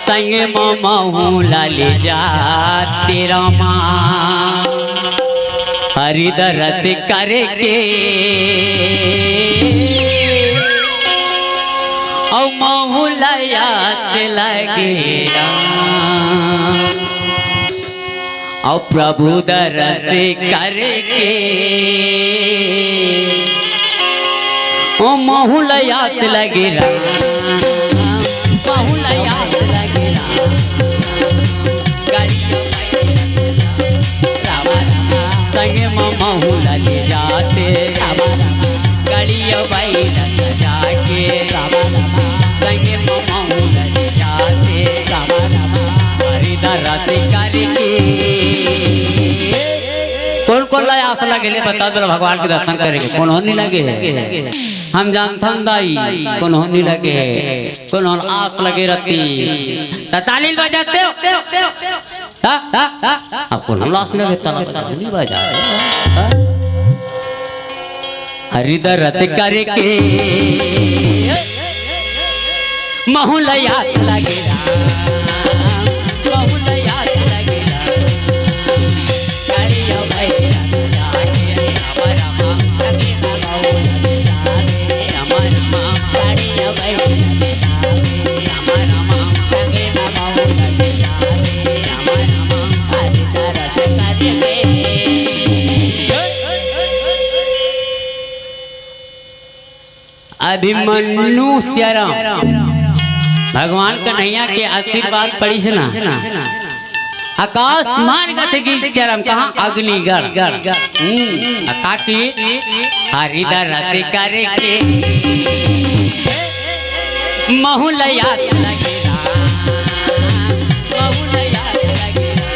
संग महूला ले जा तेरा माँ हरि दर्द करके और महूला याद लगेगा और प्रभु दर्द करके ओ महूला याद लगेगा महूला याद लगेगा संगे महूला ले जाते गड़िया बाई जाके संगे महूला ले जाते हरि दर्द करके कौन कौन लाया आस लगे बता दो भगवान के दर्शन करेंगे कौन होने लगे हम जानथन दाई कौन होने लगे कौन आस लगे रहती तालील बजाते हो अब कौन आस लगे ताली बजा हरि दर्द करके महूला याद लगेगा महूला याद लगेगा गड़िया भाई अभिमन्यु श्याराम भगवान कन्हैया के आशीर्वाद पड़ी से ना आकाश मान गत की श्याराम कहाँ अग्निगढ़ काकी हरि दर्द करके महूला याद लगेगा महूला याद लगेगा